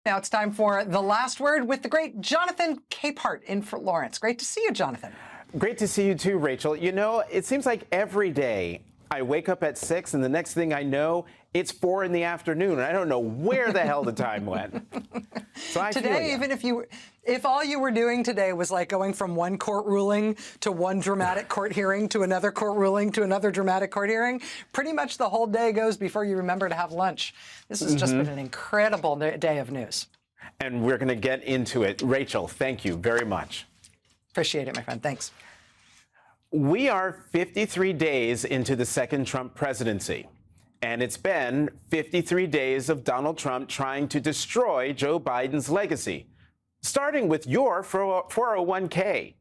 Now it's time for The Last Word with the great Jonathan Capehart in for Lawrence. Great to see you, Jonathan. Great to see you too, Rachel. You know, it seems like every day I wake up at 6 and the next thing I know, it's 4 in the afternoon. And I don't know where the hell the time went. So I today, even if all you were doing today was like going from one court ruling to one dramatic court hearing to another court ruling to another dramatic court hearing, pretty much the whole day goes before you remember to have lunch. This has just been an incredible day of news. And we're going to get into it. Rachel, thank you very much. Appreciate it, my friend. Thanks. We are 53 days into the second Trump presidency. And it's been 53 days of Donald Trump trying to destroy Joe Biden's legacy, starting with your 401k.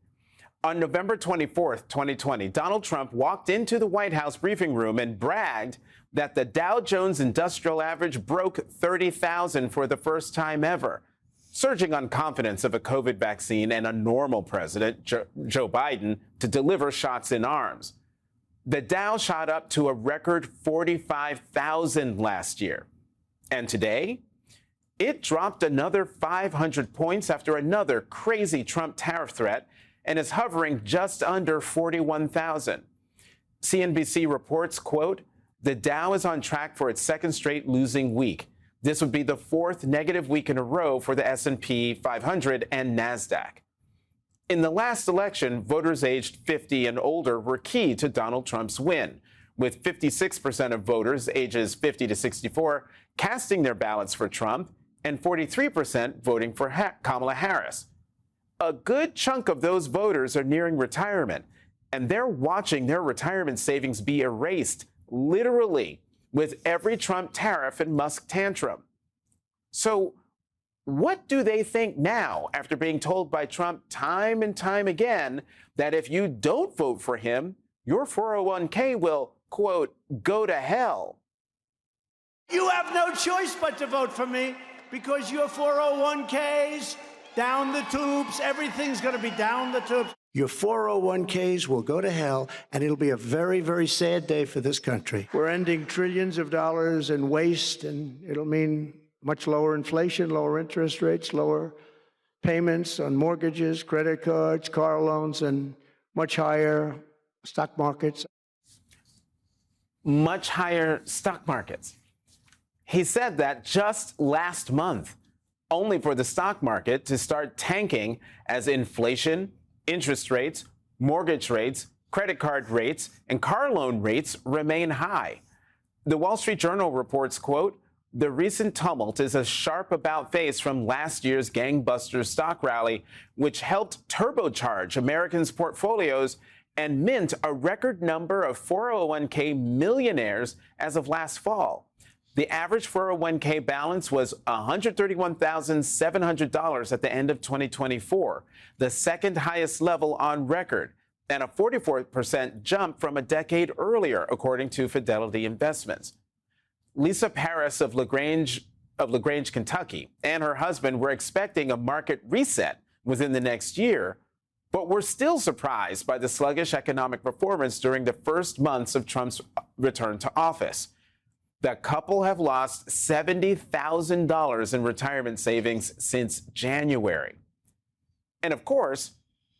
On November 24th, 2020, Donald Trump walked into the White House briefing room and bragged that the Dow Jones Industrial Average broke 30,000 for the first time ever, surging on confidence of a COVID vaccine and a normal president, Joe Biden, to deliver shots in arms. The Dow shot up to a record 45,000 last year. And today, it dropped another 500 points after another crazy Trump tariff threat and is hovering just under 41,000. CNBC reports, quote, the Dow is on track for its second straight losing week. This would be the fourth negative week in a row for the S&P 500 and NASDAQ. In the last election, voters aged 50 and older were key to Donald Trump's win, with 56% of voters ages 50 to 64 casting their ballots for Trump and 43% voting for Kamala Harris. A good chunk of those voters are nearing retirement, and they're watching their retirement savings be erased, literally, with every Trump tariff and Musk tantrum. So, what do they think now after being told by Trump time and time again that if you don't vote for him, your 401k will, quote, go to hell? You have no choice but to vote for me because your 401ks, down the tubes, everything's going to be down the tubes. Your 401ks will go to hell, and it'll be a very, very sad day for this country. We're ending trillions of dollars in waste, and it'll mean much lower inflation, lower interest rates, lower payments on mortgages, credit cards, car loans, and much higher stock markets. Much higher stock markets. He said that just last month, only for the stock market to start tanking as inflation, interest rates, mortgage rates, credit card rates, and car loan rates remain high. The Wall Street Journal reports, quote, the recent tumult is a sharp about-face from last year's gangbusters stock rally, which helped turbocharge Americans' portfolios and mint a record number of 401k millionaires as of last fall. The average 401k balance was $131,700 at the end of 2024, the second highest level on record, and a 44% jump from a decade earlier, according to Fidelity Investments. Lisa Paris of LaGrange, Kentucky, and her husband were expecting a market reset within the next year, but were still surprised by the sluggish economic performance during the first months of Trump's return to office. The couple have lost $70,000 in retirement savings since January. And of course,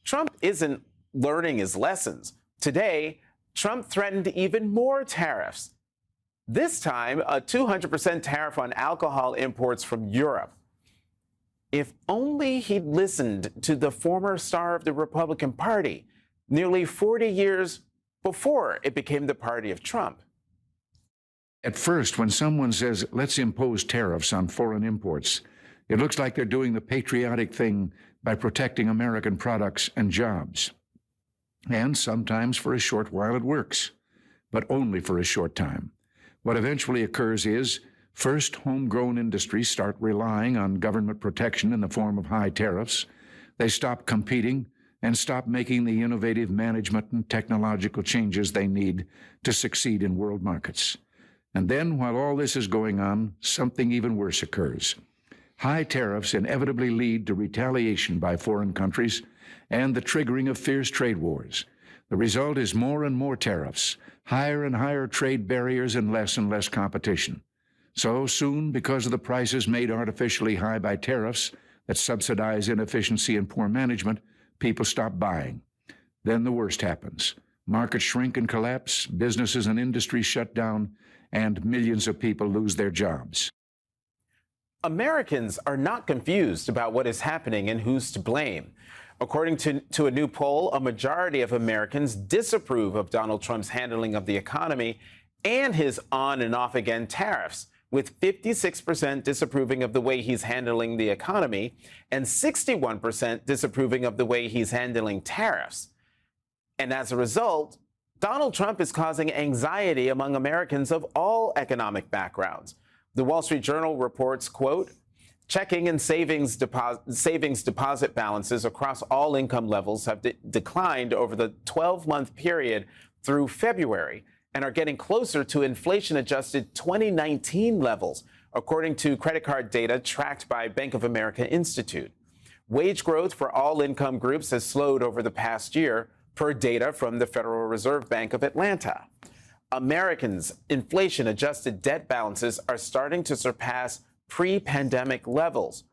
Trump isn't learning his lessons. Today, Trump threatened even more tariffs. This time, a 200% tariff on alcohol imports from Europe. If only he'd listened to the former star of the Republican Party nearly 40 years before it became the party of Trump. At first, when someone says, let's impose tariffs on foreign imports, it looks like they're doing the patriotic thing by protecting American products and jobs. And sometimes for a short while it works, but only for a short time. What eventually occurs is, first, homegrown industries start relying on government protection in the form of high tariffs. They stop competing and stop making the innovative management and technological changes they need to succeed in world markets. And then, while all this is going on, something even worse occurs. High tariffs inevitably lead to retaliation by foreign countries and the triggering of fierce trade wars. The result is more and more tariffs, higher and higher trade barriers, and less competition. So soon, because of the prices made artificially high by tariffs that subsidize inefficiency and poor management, people stop buying. Then the worst happens. Markets shrink and collapse, businesses and industries shut down, and millions of people lose their jobs. Americans are not confused about what is happening and who's to blame. According to a new poll, a majority of Americans disapprove of Donald Trump's handling of the economy and his on and off again tariffs, with 56% disapproving of the way he's handling the economy and 61% disapproving of the way he's handling tariffs. And as a result, Donald Trump is causing anxiety among Americans of all economic backgrounds. The Wall Street Journal reports, quote, checking and savings deposit balances across all income levels have declined over the 12-month period through February and are getting closer to inflation-adjusted 2019 levels, according to credit card data tracked by Bank of America Institute. Wage growth for all income groups has slowed over the past year, per data from the Federal Reserve Bank of Atlanta. Americans' inflation-adjusted debt balances are starting to surpass pre-pandemic levels.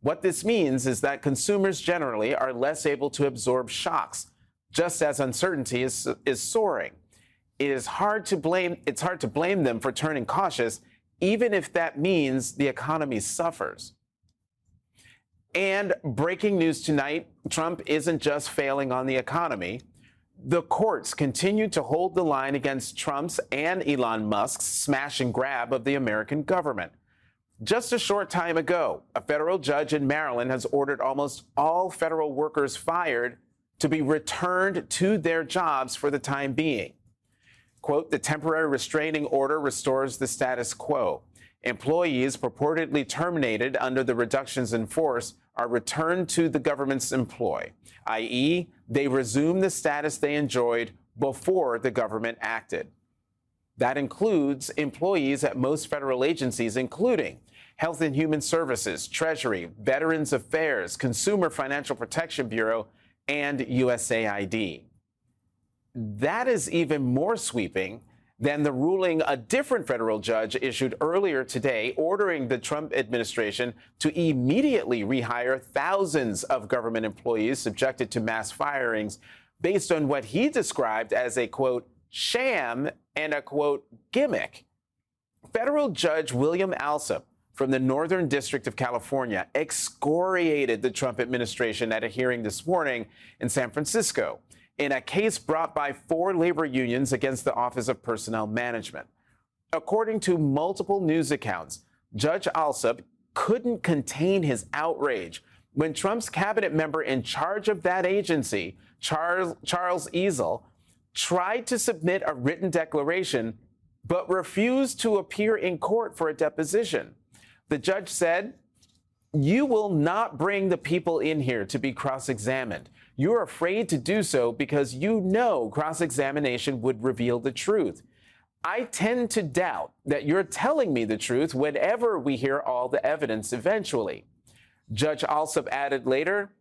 What this means is that consumers generally are less able to absorb shocks, just as uncertainty is soaring. It's hard to blame them for turning cautious, even if that means the economy suffers. And breaking news tonight, Trump isn't just failing on the economy. The courts continue to hold the line against Trump's and Elon Musk's smash and grab of the American government. Just a short time ago, a federal judge in Maryland has ordered almost all federal workers fired to be returned to their jobs for the time being. Quote, the temporary restraining order restores the status quo. Employees purportedly terminated under the reductions in force are returned to the government's employ, i.e., they resume the status they enjoyed before the government acted. That includes employees at most federal agencies, including Health and Human Services, Treasury, Veterans Affairs, Consumer Financial Protection Bureau, and USAID. That is even more sweeping than the ruling a different federal judge issued earlier today, ordering the Trump administration to immediately rehire thousands of government employees subjected to mass firings based on what he described as a, quote, sham and a, quote, gimmick. Federal Judge William Alsup from the Northern District of California excoriated the Trump administration at a hearing this morning in San Francisco in a case brought by 4 labor unions against the Office of Personnel Management. According to multiple news accounts, Judge Alsup couldn't contain his outrage when Trump's cabinet member in charge of that agency, Charles Ezel, tried to submit a written declaration but refused to appear in court for a deposition. The judge said, "You will not bring the people in here to be cross-examined. You're afraid to do so because you know cross-examination would reveal the truth. I tend to doubt that you're telling me the truth whenever we hear all the evidence eventually." Judge Alsup added later,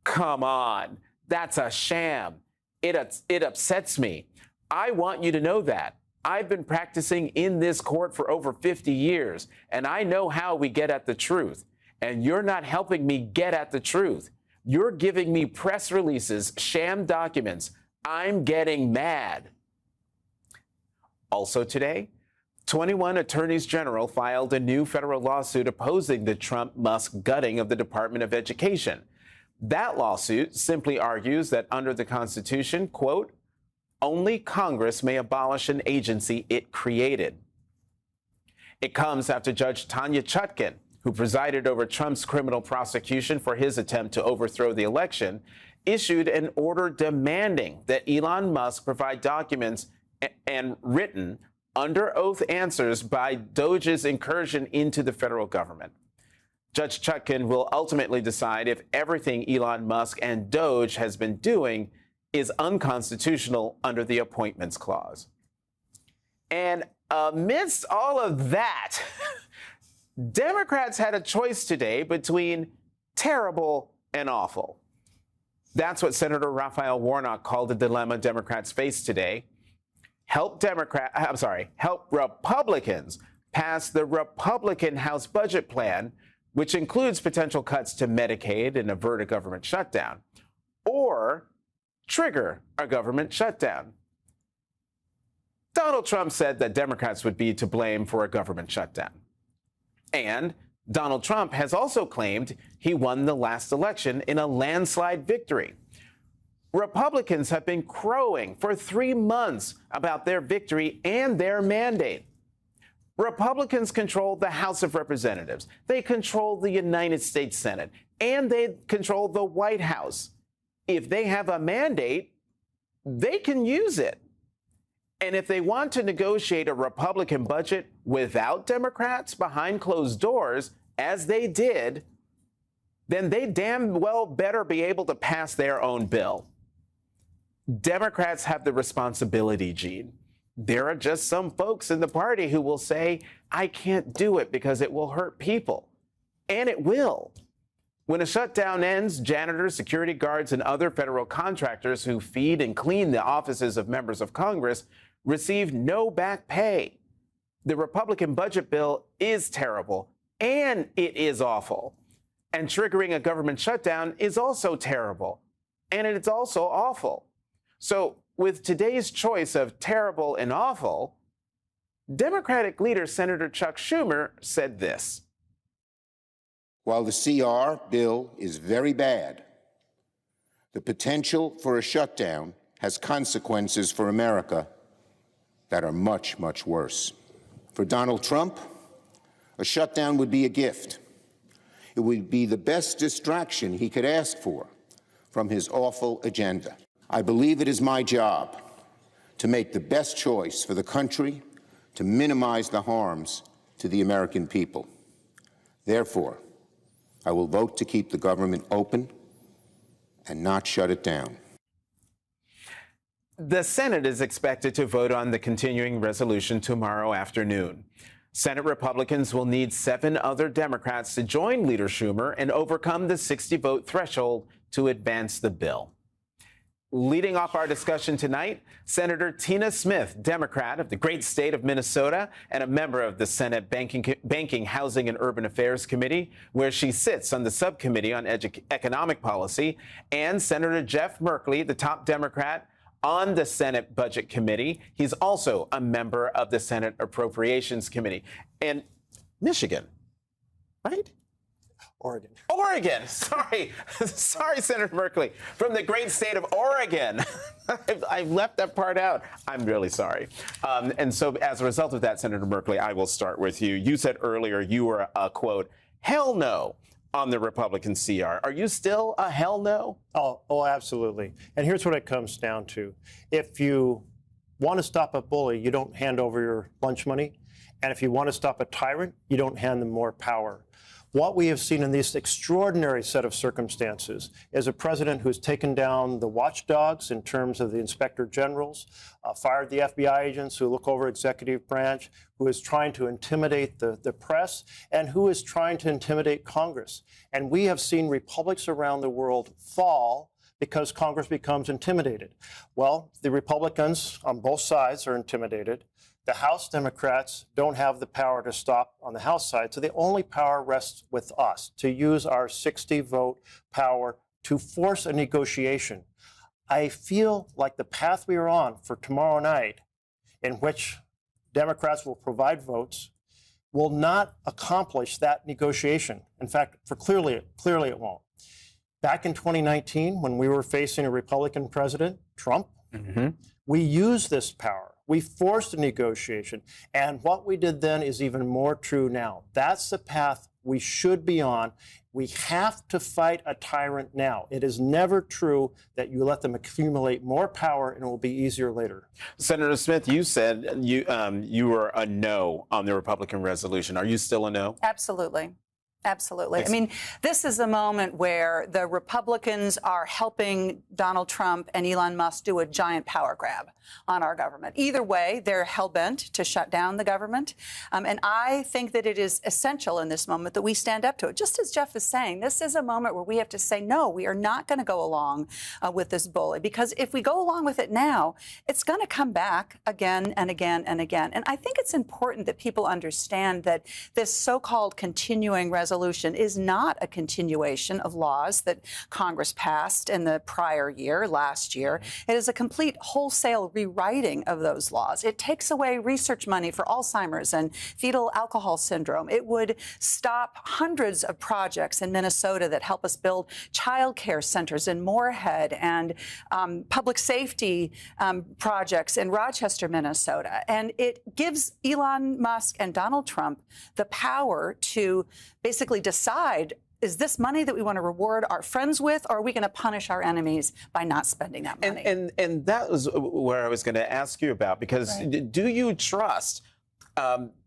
"Come on, that's a sham. It upsets me. I want you to know that. I've been practicing in this court for over 50 years, and I know how we get at the truth. And you're not helping me get at the truth. You're giving me press releases, sham documents. I'm getting mad." Also today, 21 attorneys general filed a new federal lawsuit opposing the Trump-Musk gutting of the Department of Education. That lawsuit simply argues that under the Constitution, quote, only Congress may abolish an agency it created. It comes after Judge Tanya Chutkan, who presided over Trump's criminal prosecution for his attempt to overthrow the election, issued an order demanding that Elon Musk provide documents and written under oath answers by Doge's incursion into the federal government. Judge Chutkan will ultimately decide if everything Elon Musk and Doge has been doing is unconstitutional under the Appointments Clause. And amidst all of that, Democrats had a choice today between terrible and awful. That's what Senator Raphael Warnock called the dilemma Democrats face today. Help Republicans pass the Republican House budget plan, which includes potential cuts to Medicaid and avert a government shutdown, or trigger a government shutdown. Donald Trump said that Democrats would be to blame for a government shutdown. And Donald Trump has also claimed he won the last election in a landslide victory. Republicans have been crowing for 3 months about their victory and their mandate. Republicans control the House of Representatives, they control the United States Senate, and they control the White House. If they have a mandate, they can use it. And if they want to negotiate a Republican budget without Democrats behind closed doors, as they did, then they damn well better be able to pass their own bill. Democrats have the responsibility, Gene. There are just some folks in the party who will say, I can't do it because it will hurt people. And it will. When a shutdown ends, janitors, security guards, and other federal contractors who feed and clean the offices of members of Congress receive no back pay. The Republican budget bill is terrible, and it is awful. And triggering a government shutdown is also terrible, and it's also awful. So with today's choice of terrible and awful, Democratic leader Senator Chuck Schumer said this. While the CR bill is very bad, the potential for a shutdown has consequences for America that are much, much worse. For Donald Trump, a shutdown would be a gift. It would be the best distraction he could ask for from his awful agenda. I believe it is my job to make the best choice for the country to minimize the harms to the American people. Therefore, I will vote to keep the government open and not shut it down. The Senate is expected to vote on the continuing resolution tomorrow afternoon. Senate Republicans will need 7 other Democrats to join Leader Schumer and overcome the 60-vote threshold to advance the bill. Leading off our discussion tonight, Senator Tina Smith, Democrat of the great state of Minnesota and a member of the Senate Banking, Housing, and Urban Affairs Committee, where she sits on the subcommittee on economic policy, and Senator Jeff Merkley, the top Democrat on the Senate Budget Committee. He's also a member of the Senate Appropriations Committee. And Michigan, right? Oregon. Sorry, Senator Merkley, from the great state of Oregon. I left that part out. I'm really sorry. And so as a result of that, Senator Merkley, I will start with you. You said earlier you were a, quote, hell no on the Republican CR. Are you still a hell no? Oh, absolutely. And here's what it comes down to. If you want to stop a bully, you don't hand over your lunch money. And if you want to stop a tyrant, you don't hand them more power. What we have seen in this extraordinary set of circumstances is a president who's taken down the watchdogs in terms of the inspector generals, fired the FBI agents who look over executive branch, who is trying to intimidate the press, and who is trying to intimidate Congress. And we have seen republics around the world fall because Congress becomes intimidated. Well, the Republicans on both sides are intimidated. The House Democrats don't have the power to stop on the House side, so the only power rests with us to use our 60-vote power to force a negotiation. I feel like the path we are on for tomorrow night, in which Democrats will provide votes, will not accomplish that negotiation. In fact, clearly it won't. Back in 2019, when we were facing a Republican president, Trump, we used this power. We forced a negotiation. And what we did then is even more true now. That's the path we should be on. We have to fight a tyrant now. It is never true that you let them accumulate more power and it will be easier later. Senator Smith, you said you were a no on the Republican resolution. Are you still a no? Absolutely. Absolutely. I mean, this is a moment where the Republicans are helping Donald Trump and Elon Musk do a giant power grab on our government. Either way, they're hell-bent to shut down the government. And I think that it is essential in this moment that we stand up to it. Just as Jeff is saying, this is a moment where we have to say, no, we are not going to go along with this bully. Because if we go along with it now, it's going to come back again and again and again. And I think it's important that people understand that this so-called continuing resolution is not a continuation of laws that Congress passed in the prior year, last year. It is a complete wholesale rewriting of those laws. It takes away research money for Alzheimer's and fetal alcohol syndrome. It would stop hundreds of projects in Minnesota that help us build child care centers in Moorhead and public safety projects in Rochester, Minnesota. And it gives Elon Musk and Donald Trump the power to basically decide, is this money that we want to reward our friends with, or are we going to punish our enemies by not spending that money? And that was where I was going to ask you about, because do you trust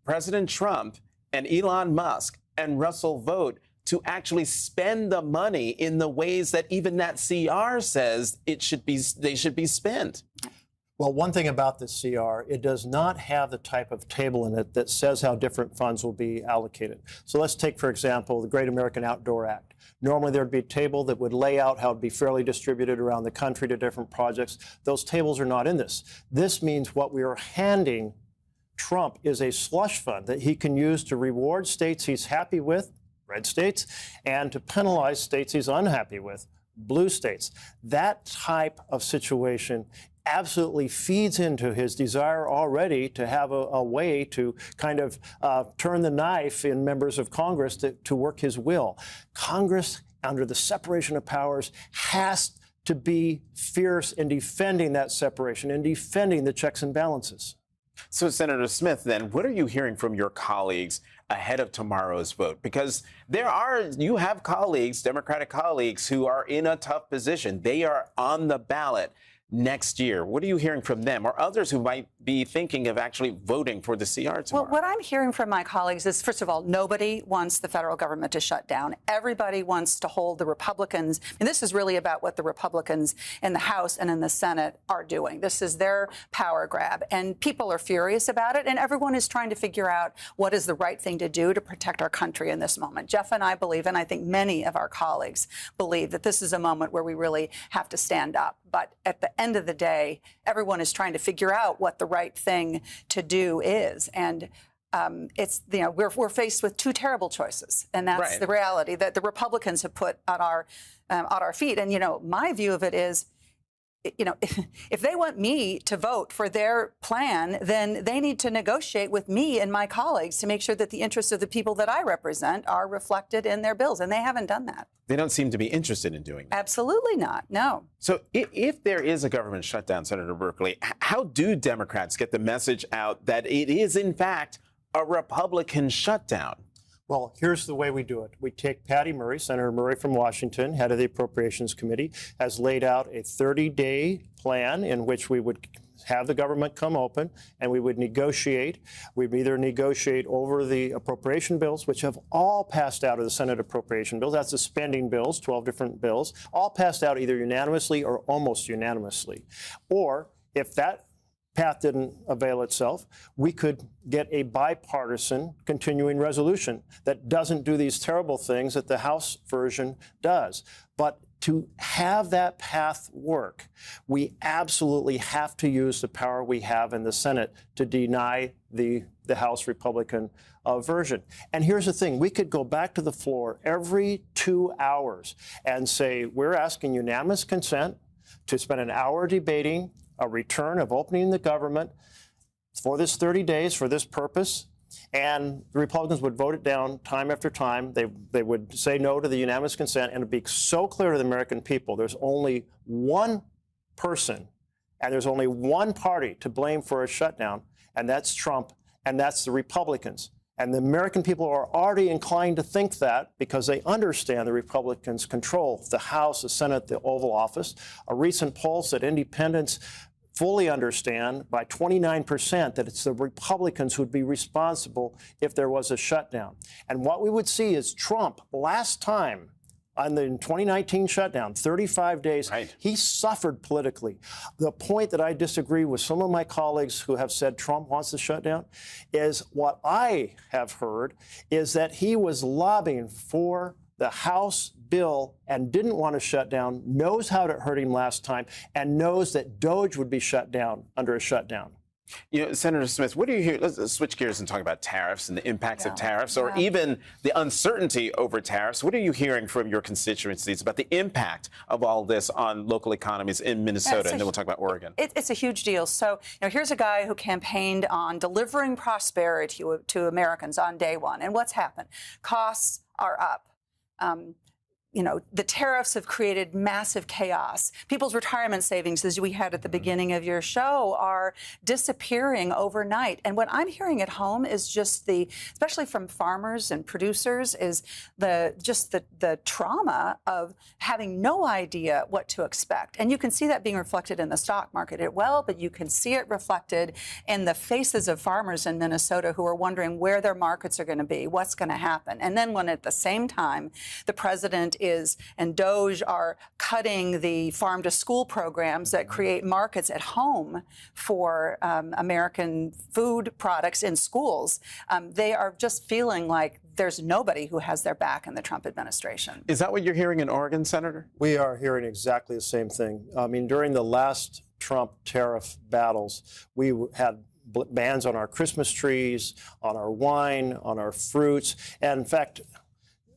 President Trump and Elon Musk and Russell Vought to actually spend the money in the ways that even that CR says they should be spent? Well, one thing about this CR, it does not have the type of table in it that says how different funds will be allocated. So let's take, for example, the Great American Outdoor Act. Normally, there'd be a table that would lay out how it'd be fairly distributed around the country to different projects. Those tables are not in this. This means what we are handing Trump is a slush fund that he can use to reward states he's happy with, red states, and to penalize states he's unhappy with, blue states. That type of situation absolutely feeds into his desire already to have a way to kind of turn the knife in members of Congress to work his will. Congress, under the separation of powers, has to be fierce in defending that separation and defending the checks and balances. So, Senator Smith, then, what are you hearing from your colleagues ahead of tomorrow's vote? Because you have colleagues, Democratic colleagues, who are in a tough position. They are on the ballot next year. What are you hearing from them or others who might be thinking of actually voting for the CR tomorrow? Well, what I'm hearing from my colleagues is, first of all, nobody wants the federal government to shut down. Everybody wants to hold the Republicans. And this is really about what the Republicans in the House and in the Senate are doing. This is their power grab. And people are furious about it. And everyone is trying to figure out what is the right thing to do to protect our country in this moment. Jeff and I believe, and I think many of our colleagues believe, that this is a moment where we really have to stand up. But at the end of the day, everyone is trying to figure out what the right thing to do is. And it's, we're faced with two terrible choices. And that's the reality that the Republicans have put on our feet. And, my view of it is, if they want me to vote for their plan, then they need to negotiate with me and my colleagues to make sure that the interests of the people that I represent are reflected in their bills. And they haven't done that. They don't seem to be interested in doing that. Absolutely not. No. So if there is a government shutdown, Senator Berkeley, how do Democrats get the message out that it is, in fact, a Republican shutdown? Well, here's the way we do it. We take Patty Murray, Senator Murray from Washington, head of the Appropriations Committee, has laid out a 30-day plan in which we would have the government come open and we would negotiate. We'd either negotiate over the appropriation bills, which have all passed out of the Senate appropriation bills. That's the spending bills, 12 different bills, all passed out either unanimously or almost unanimously. Or if that path didn't avail itself, we could get a bipartisan continuing resolution that doesn't do these terrible things that the House version does. But to have that path work, we absolutely have to use the power we have in the Senate to deny the House Republican version. And here's the thing. We could go back to the floor every 2 hours and say, we're asking unanimous consent to spend an hour debating a return of opening the government for this 30 days for this purpose. And the Republicans would vote it down time after time. They would say no to the unanimous consent, and it'd be so clear to the American people there's only one person and there's only one party to blame for a shutdown, and that's Trump, and that's the Republicans. And the American people are already inclined to think that because they understand the Republicans control the House, the Senate, the Oval Office. A recent poll said independents fully understand by 29% that it's the Republicans who would be responsible if there was a shutdown. And what we would see is Trump, last time, on the 2019 shutdown, 35 days, he suffered politically. The point that I disagree with some of my colleagues who have said Trump wants to shut down is what I have heard is that he was lobbying for the House bill and didn't want to shut down, knows how it hurt him last time, and knows that DOGE would be shut down under a shutdown. You know, Senator Smith, what do you hear? Let's switch gears and talk about tariffs and the impacts of tariffs, or even the uncertainty over tariffs. What are you hearing from your constituencies about the impact of all this on local economies in Minnesota? And then we'll talk about Oregon. It's a huge deal. So, here's a guy who campaigned on delivering prosperity to Americans on day one. And what's happened? Costs are up. The tariffs have created massive chaos. People's retirement savings, as we had at the beginning of your show, are disappearing overnight. And what I'm hearing at home is just especially from farmers and producers, is the trauma of having no idea what to expect. And you can see that being reflected in the stock market as well, but you can see it reflected in the faces of farmers in Minnesota who are wondering where their markets are going to be, what's going to happen. And then when at the same time, the president and DOGE are cutting the farm to school programs that create markets at home for American food products in schools, they are just feeling like there's nobody who has their back in the Trump administration. Is that what you're hearing in Oregon, Senator? We are hearing exactly the same thing. I mean, during the last Trump tariff battles, we had bans on our Christmas trees, on our wine, on our fruits. And in fact,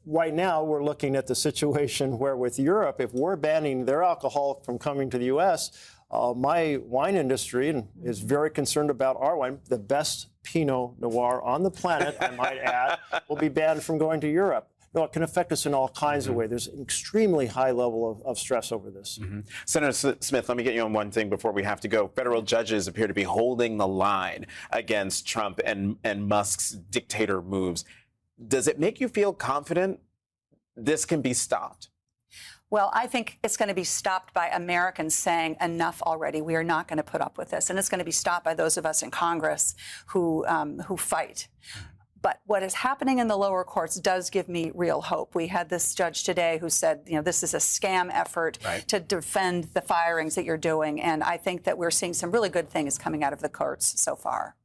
right now, we're looking at the situation where with Europe, if we're banning their alcohol from coming to the U.S., my wine industry is very concerned about our wine. The best Pinot Noir on the planet, I might add, will be banned from going to Europe. No, it can affect us in all kinds of ways. There's an extremely high level of stress over this. Senator Smith, let me get you on one thing before we have to go. Federal judges appear to be holding the line against Trump and Musk's dictator moves. Does it make you feel confident this can be stopped? Well, I think it's going to be stopped by Americans saying enough already. We are not going to put up with this. And it's going to be stopped by those of us in Congress who fight. But what is happening in the lower courts does give me real hope. We had this judge today who said, this is a scam effort to defend the firings that you're doing. And I think that we're seeing some really good things coming out of the courts so far.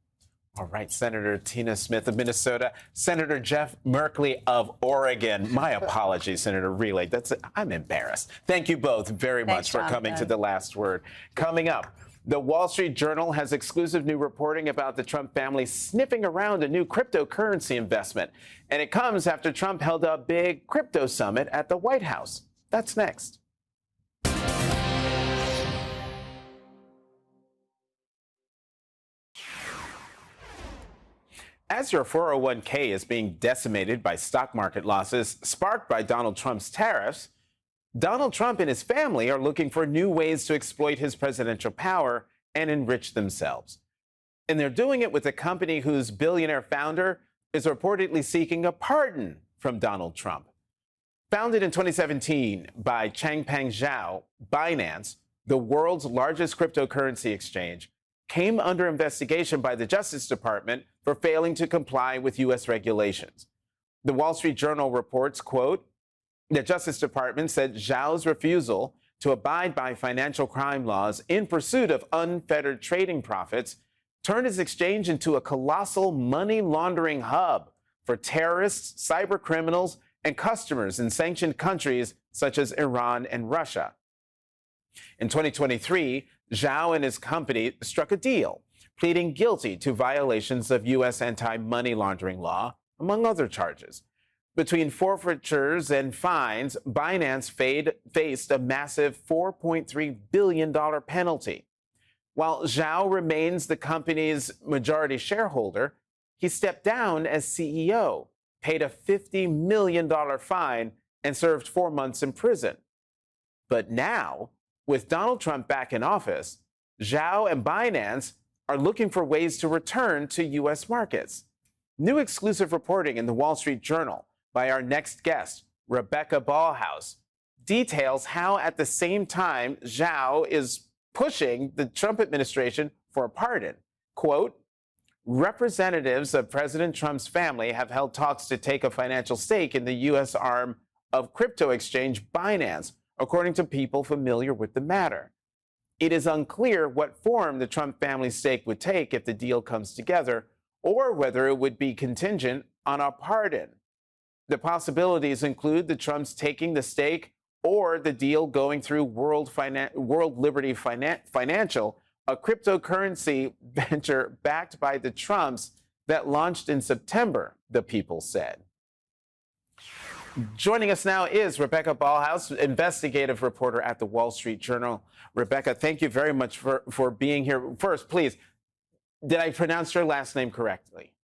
All right, Senator Tina Smith of Minnesota, Senator Jeff Merkley of Oregon. My apologies, Senator Relay. I'm embarrassed. Thank you both very much for coming to The Last Word. Coming up, the Wall Street Journal has exclusive new reporting about the Trump family sniffing around a new cryptocurrency investment. And it comes after Trump held a big crypto summit at the White House. That's next. As your 401k is being decimated by stock market losses sparked by Donald Trump's tariffs, Donald Trump and his family are looking for new ways to exploit his presidential power and enrich themselves. And they're doing it with a company whose billionaire founder is reportedly seeking a pardon from Donald Trump. Founded in 2017 by Changpeng Zhao, Binance, the world's largest cryptocurrency exchange, came under investigation by the Justice Department for failing to comply with U.S. regulations. The Wall Street Journal reports, quote, the Justice Department said Zhao's refusal to abide by financial crime laws in pursuit of unfettered trading profits turned his exchange into a colossal money laundering hub for terrorists, cyber criminals, and customers in sanctioned countries such as Iran and Russia. In 2023, Zhao and his company struck a deal, pleading guilty to violations of U.S. anti-money laundering law, among other charges. Between forfeitures and fines, Binance faced a massive $4.3 billion penalty. While Zhao remains the company's majority shareholder, he stepped down as CEO, paid a $50 million fine, and served 4 months in prison. But now, with Donald Trump back in office, Zhao and Binance are looking for ways to return to U.S. markets. New exclusive reporting in the Wall Street Journal by our next guest, Rebecca Ballhaus, details how at the same time Zhao is pushing the Trump administration for a pardon. Quote, representatives of President Trump's family have held talks to take a financial stake in the U.S. arm of crypto exchange Binance, according to people familiar with the matter. It is unclear what form the Trump family stake would take if the deal comes together, or whether it would be contingent on a pardon. The possibilities include the Trumps taking the stake or the deal going through World Liberty Financial, a cryptocurrency venture backed by the Trumps that launched in September, the People said. Joining us now is Rebecca Ballhaus, investigative reporter at the Wall Street Journal. Rebecca, thank you very much for being here. First, please, did I pronounce your last name correctly?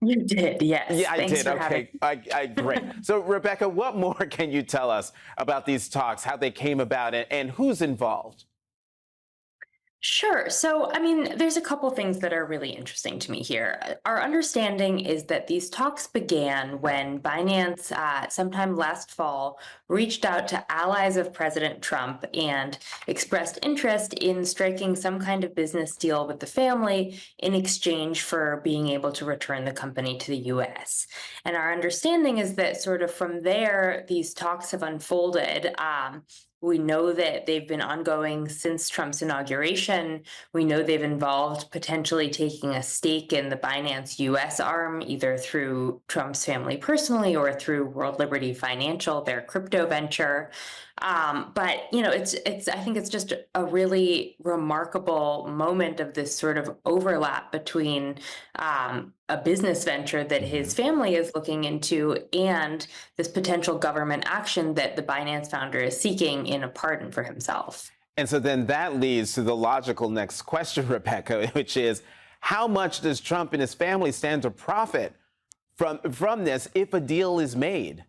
You did, yes. Yeah, I did. Okay, great. So, Rebecca, what more can you tell us about these talks, how they came about, and who's involved? Sure. So, I mean, there's a couple things that are really interesting to me here. Our understanding is that these talks began when Binance, sometime last fall, reached out to allies of President Trump and expressed interest in striking some kind of business deal with the family in exchange for being able to return the company to the U.S. And our understanding is that sort of from there, these talks have unfolded. We know that they've been ongoing since Trump's inauguration. We know they've involved potentially taking a stake in the Binance U.S. arm, either through Trump's family personally or through World Liberty Financial, their crypto venture. But, you know, it's I think it's just a really remarkable moment of this sort of overlap between a business venture that his family is looking into and this potential government action that the Binance founder is seeking in a pardon for himself. And so then that leads to the logical next question, Rebecca, which is, how much does Trump and his family stand to profit from this if a deal is made?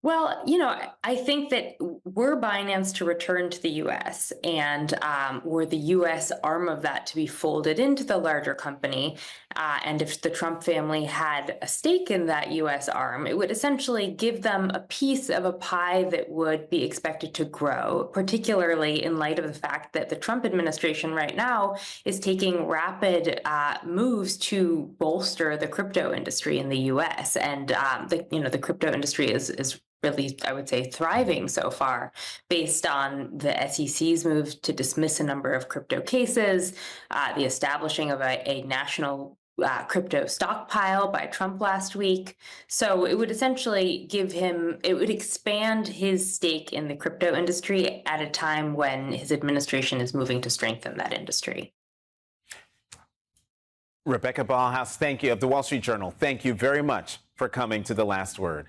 Well, you know, I think that were Binance to return to the U.S. and were the U.S. arm of that to be folded into the larger company, and if the Trump family had a stake in that U.S. arm, it would essentially give them a piece of a pie that would be expected to grow, particularly in light of the fact that the Trump administration right now is taking rapid moves to bolster the crypto industry in the U.S. And the crypto industry is really, I would say, thriving so far based on the SEC's move to dismiss a number of crypto cases, the establishing of a national crypto stockpile by Trump last week. So it would essentially it would expand his stake in the crypto industry at a time when his administration is moving to strengthen that industry. Rebecca Ballhaus, thank you, of the Wall Street Journal. Thank you very much for coming to The Last Word.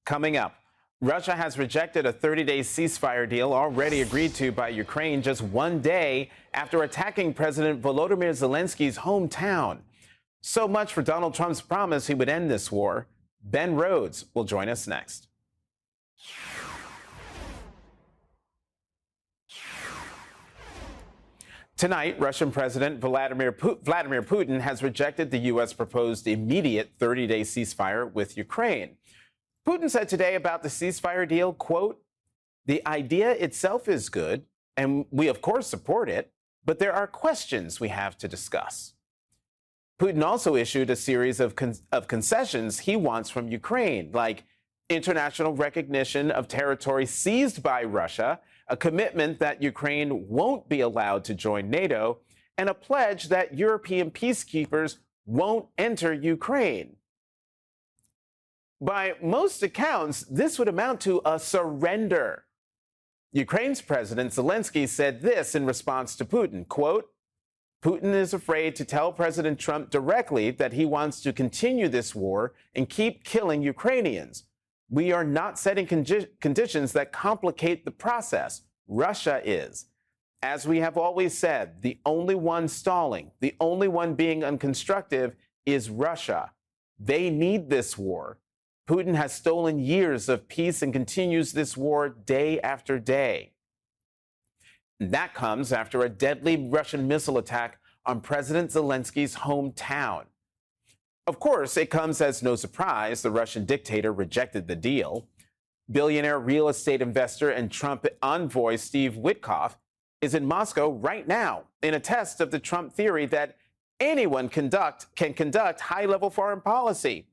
Coming up, Russia has rejected a 30-day ceasefire deal already agreed to by Ukraine just one day after attacking President Volodymyr Zelensky's hometown. So much for Donald Trump's promise he would end this war. Ben Rhodes will join us next. Tonight, Russian President Vladimir Putin has rejected the U.S. proposed immediate 30-day ceasefire with Ukraine. Putin said today about the ceasefire deal, quote, "The idea itself is good, and we of course support it, but there are questions we have to discuss." Putin also issued a series of concessions he wants from Ukraine, like international recognition of territory seized by Russia, a commitment that Ukraine won't be allowed to join NATO, and a pledge that European peacekeepers won't enter Ukraine. By most accounts, this would amount to a surrender. Ukraine's President Zelensky said this in response to Putin, quote, "Putin is afraid to tell President Trump directly that he wants to continue this war and keep killing Ukrainians. We are not setting conditions that complicate the process. Russia is. As we have always said, the only one stalling, the only one being unconstructive is Russia. They need this war. Putin has stolen years of peace and continues this war day after day." That comes after a deadly Russian missile attack on President Zelensky's hometown. Of course, it comes as no surprise the Russian dictator rejected the deal. Billionaire real estate investor and Trump envoy Steve Witkoff is in Moscow right now in a test of the Trump theory that anyone can conduct high-level foreign policy,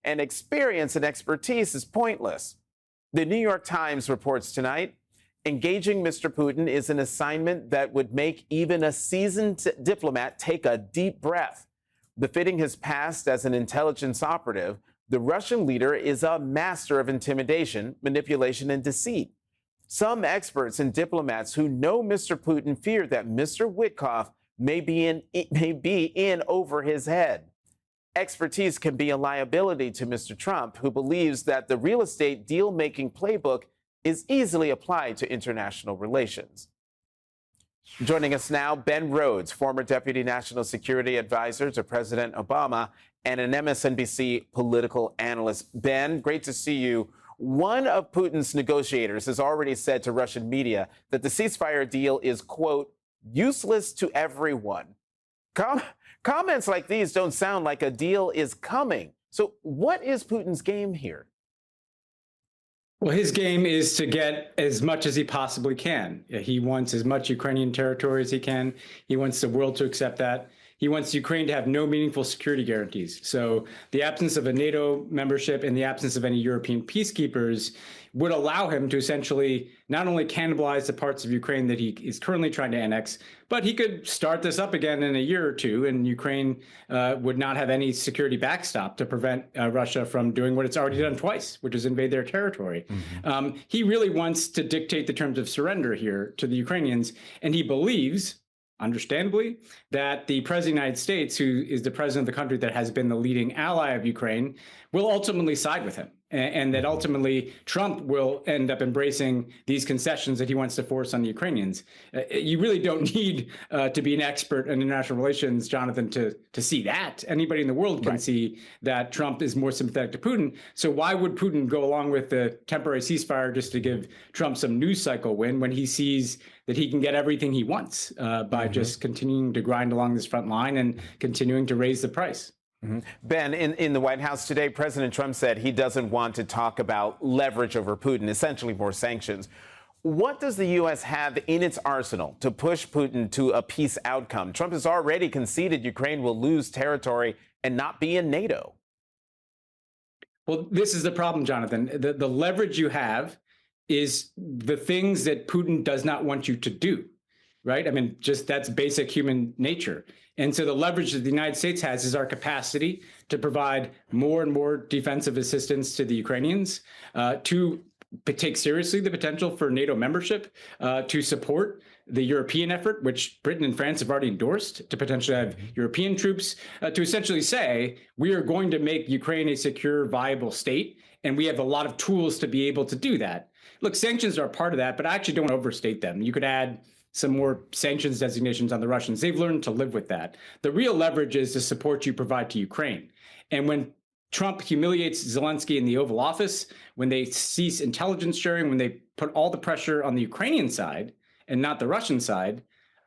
and experience and expertise is pointless. The New York Times reports tonight, engaging Mr. Putin is an assignment that would make even a seasoned diplomat take a deep breath. Befitting his past as an intelligence operative, the Russian leader is a master of intimidation, manipulation, and deceit. Some experts and diplomats who know Mr. Putin fear that Mr. Witkoff may be in over his head. Expertise can be a liability to Mr. Trump, who believes that the real estate deal-making playbook is easily applied to international relations. Joining us now, Ben Rhodes, former Deputy National Security Advisor to President Obama and an MSNBC political analyst. Ben, great to see you. One of Putin's negotiators has already said to Russian media that the ceasefire deal is, quote, useless to everyone. Comments like these don't sound like a deal is coming. So what is Putin's game here? Well, his game is to get as much as he possibly can. He wants as much Ukrainian territory as he can. He wants the world to accept that. He wants Ukraine to have no meaningful security guarantees. So the absence of a NATO membership and the absence of any European peacekeepers would allow him to essentially not only cannibalize the parts of Ukraine that he is currently trying to annex, but he could start this up again in a year or two, and Ukraine would not have any security backstop to prevent Russia from doing what it's already done twice, which is invade their territory. He really wants to dictate the terms of surrender here to the Ukrainians, and he believes, understandably, that the President of the United States, who is the president of the country that has been the leading ally of Ukraine, will ultimately side with him. And that ultimately Trump will end up embracing these concessions that he wants to force on the Ukrainians. You really don't need to be an expert in international relations, Jonathan, to see that. Anybody in the world can see that Trump is more sympathetic to Putin. So why would Putin go along with the temporary ceasefire just to give Trump some news cycle win when he sees that he can get everything he wants by just continuing to grind along this front line and continuing to raise the price? Ben, in the White House today, President Trump said he doesn't want to talk about leverage over Putin, essentially more sanctions. What does the U.S. have in its arsenal to push Putin to a peace outcome? Trump has already conceded Ukraine will lose territory and not be in NATO. Well, this is the problem, Jonathan. The leverage you have is the things that Putin does not want you to do, right? I mean, just that's basic human nature. And so the leverage that the United States has is our capacity to provide more and more defensive assistance to the Ukrainians, to take seriously the potential for NATO membership, to support the European effort, which Britain and France have already endorsed, to potentially have European troops, to essentially say, we are going to make Ukraine a secure, viable state, and we have a lot of tools to be able to do that. Look, sanctions are a part of that, but I actually don't want to overstate them. You could add some more sanctions designations on the Russians. They've learned to live with that. The real leverage is the support you provide to Ukraine. And when Trump humiliates Zelensky in the Oval Office, when they cease intelligence sharing, when they put all the pressure on the Ukrainian side and not the Russian side,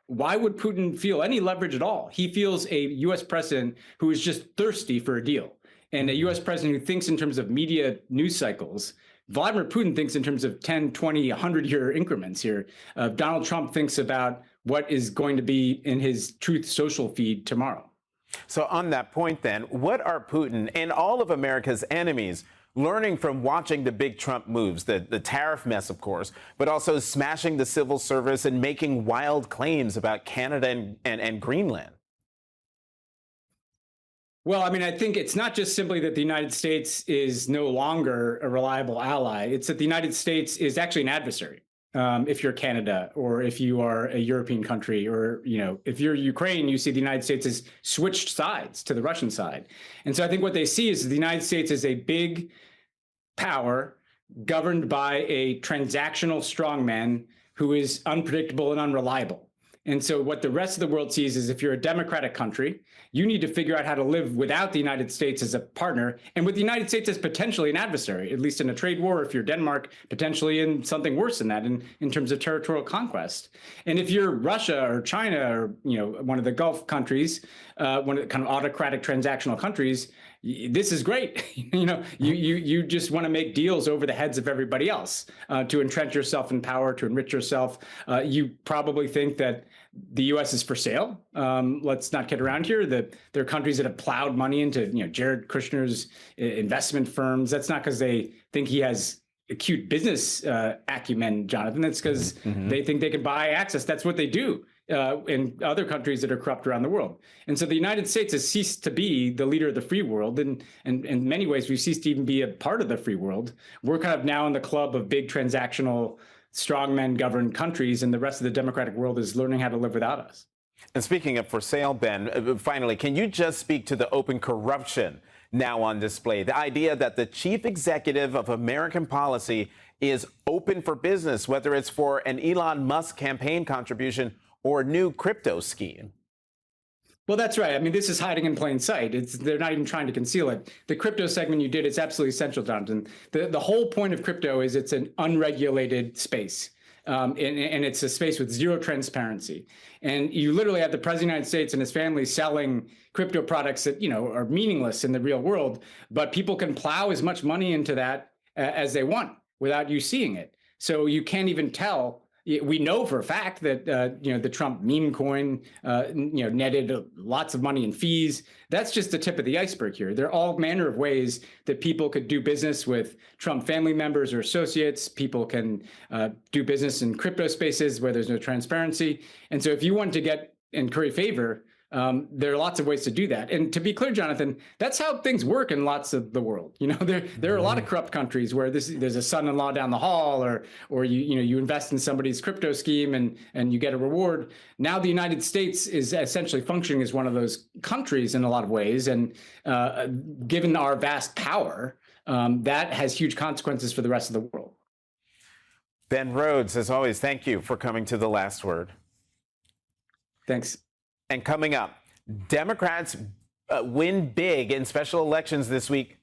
why would Putin feel any leverage at all? He feels a U.S. president who is just thirsty for a deal, and a U.S. president who thinks in terms of media news cycles. Vladimir Putin thinks in terms of 10, 20, 100-year increments here. Donald Trump thinks about what is going to be in his Truth Social feed tomorrow. So on that point, then, what are Putin and all of America's enemies learning from watching the big Trump moves, the tariff mess, of course, but also smashing the civil service and making wild claims about Canada and Greenland? Well, I mean, I think it's not just simply that the United States is no longer a reliable ally. It's that the United States is actually an adversary. If you're Canada, or if you are a European country, or, if you're Ukraine, you see the United States has switched sides to the Russian side. And so I think what they see is the United States is a big power governed by a transactional strongman who is unpredictable and unreliable. And so what the rest of the world sees is if you're a democratic country, you need to figure out how to live without the United States as a partner, and with the United States as potentially an adversary, at least in a trade war, if you're Denmark, potentially in something worse than that in terms of territorial conquest. And if you're Russia or China or one of the Gulf countries, one of the kind of autocratic transactional countries, this is great. You just want to make deals over the heads of everybody else to entrench yourself in power, to enrich yourself. You probably think that the U.S. is for sale. Let's not kid around here. There are countries that have plowed money into Jared Kushner's investment firms. That's not because they think he has acute business acumen, Jonathan. That's because they think they can buy access. That's what they do in other countries that are corrupt around the world. And so the United States has ceased to be the leader of the free world. And in many ways, we've ceased to even be a part of the free world. We're kind of now in the club of big transactional, strongmen governed countries, and the rest of the democratic world is learning how to live without us. And speaking of for sale, Ben, finally, can you just speak to the open corruption now on display? The idea that the chief executive of American policy is open for business, whether it's for an Elon Musk campaign contribution or a new crypto scheme. Well, that's right. I mean, this is hiding in plain sight. They're not even trying to conceal it. The crypto segment you did, it's absolutely essential, Jonathan. The whole point of crypto is it's an unregulated space. And it's a space with zero transparency. And you literally have the president of the United States and his family selling crypto products that, are meaningless in the real world, but people can plow as much money into that as they want without you seeing it. So you can't even tell. We know for a fact that, the Trump meme coin, netted lots of money in fees. That's just the tip of the iceberg here. There are all manner of ways that people could do business with Trump family members or associates. People can do business in crypto spaces where there's no transparency. And so if you want to get and curry favor, there are lots of ways to do that. And to be clear, Jonathan, that's how things work in lots of the world. There are a lot of corrupt countries where there's a son-in-law down the hall, or you invest in somebody's crypto scheme and you get a reward. Now the United States is essentially functioning as one of those countries in a lot of ways. And given our vast power, that has huge consequences for the rest of the world. Ben Rhodes, as always, thank you for coming to The Last Word. Thanks. And coming up, Democrats win big in special elections this week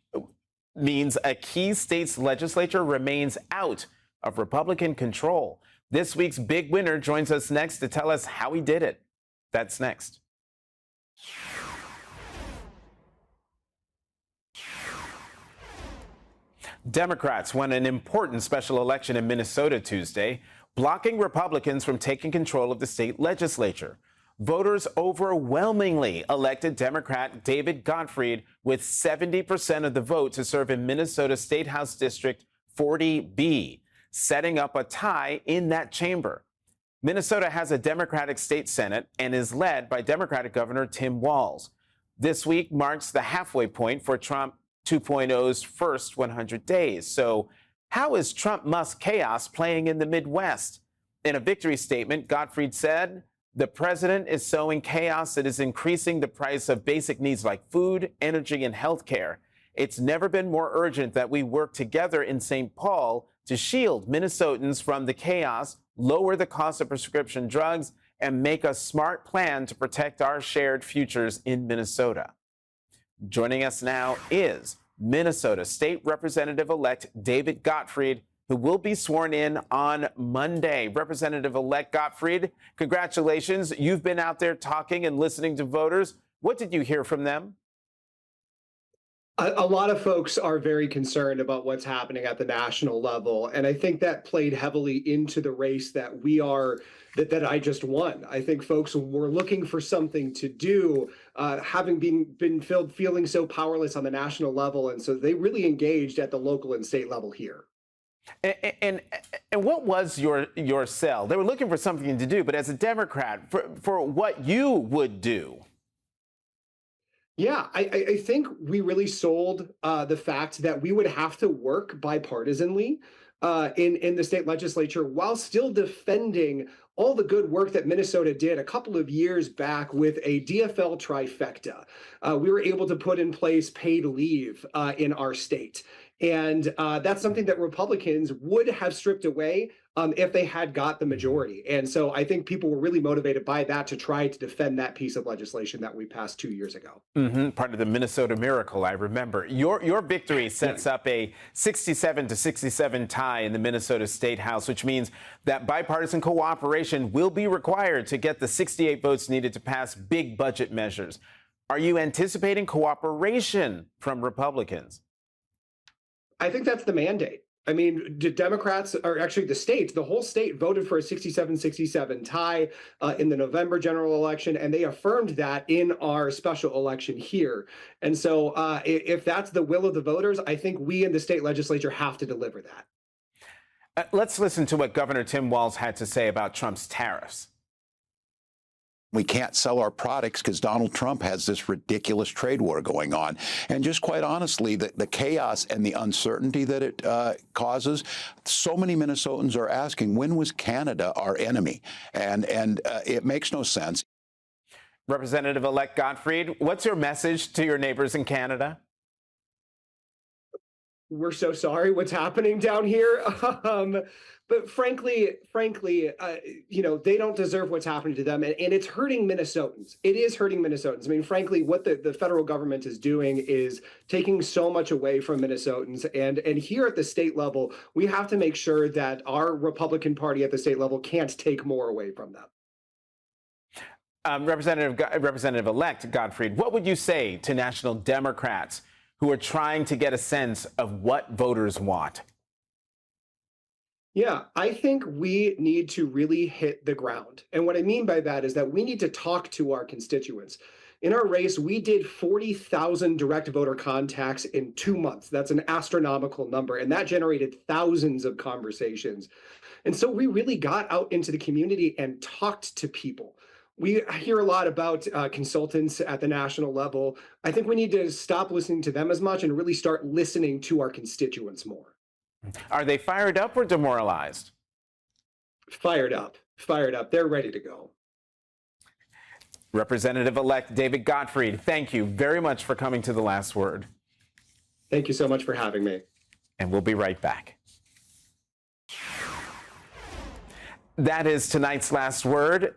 means a key state's legislature remains out of Republican control. This week's big winner joins us next to tell us how he did it. That's next. Democrats won an important special election in Minnesota Tuesday, blocking Republicans from taking control of the state legislature. Voters overwhelmingly elected Democrat David Gottfried with 70% of the vote to serve in Minnesota State House District 40B, setting up a tie in that chamber. Minnesota has a Democratic state Senate and is led by Democratic Governor Tim Walz. This week marks the halfway point for Trump 2.0's first 100 days. So how is Trump-Musk chaos playing in the Midwest? In a victory statement, Gottfried said, "The president is sowing chaos that is increasing the price of basic needs like food, energy, and health care. It's never been more urgent that we work together in St. Paul to shield Minnesotans from the chaos, lower the cost of prescription drugs, and make a smart plan to protect our shared futures in Minnesota." Joining us now is Minnesota State Representative-elect David Gottfried, who will be sworn in on Monday. Representative-elect Gottfried, congratulations. You've been out there talking and listening to voters. What did you hear from them? A lot of folks are very concerned about what's happening at the national level. And I think that played heavily into the race that that I just won. I think folks were looking for something to do, having been feeling so powerless on the national level. And so they really engaged at the local and state level here. And what was your sell? They were looking for something to do, but as a Democrat, for what you would do. Yeah, I think we really sold the fact that we would have to work bipartisanly in the state legislature while still defending all the good work that Minnesota did a couple of years back with a DFL trifecta. We were able to put in place paid leave in our state. And that's something that Republicans would have stripped away if they had got the majority. And so I think people were really motivated by that to try to defend that piece of legislation that we passed 2 years ago. Part of the Minnesota miracle, I remember. Your victory sets up a 67-67 tie in the Minnesota State House, which means that bipartisan cooperation will be required to get the 68 votes needed to pass big budget measures. Are you anticipating cooperation from Republicans? I think that's the mandate. I mean, the Democrats, or actually the whole state voted for a 67-67 tie in the November general election, and they affirmed that in our special election here. And so if that's the will of the voters, I think we in the state legislature have to deliver that. Let's listen to what Governor Tim Walz had to say about Trump's tariffs. We can't sell our products because Donald Trump has this ridiculous trade war going on. And just quite honestly, the chaos and the uncertainty that it causes, so many Minnesotans are asking, when was Canada our enemy? And it makes no sense. Representative-elect Gottfried, what's your message to your neighbors in Canada? We're so sorry what's happening down here. But frankly, you know, they don't deserve what's happening to them. And it's hurting Minnesotans. It is hurting Minnesotans. I mean, frankly, what the federal government is doing is taking so much away from Minnesotans. And here at the state level, we have to make sure that our Republican Party at the state level can't take more away from them. Representative-elect Gottfried, what would you say to national Democrats who are trying to get a sense of what voters want? Yeah, I think we need to really hit the ground. And what I mean by that is that we need to talk to our constituents. In our race, we did 40,000 direct voter contacts in 2 months. That's an astronomical number, and that generated thousands of conversations. And so we really got out into the community and talked to people. We hear a lot about consultants at the national level. I think we need to stop listening to them as much and really start listening to our constituents more. Are they fired up or demoralized? Fired up. They're ready to go. Representative-elect David Gottfried, thank you very much for coming to The Last Word. Thank you so much for having me. And we'll be right back. That is tonight's Last Word.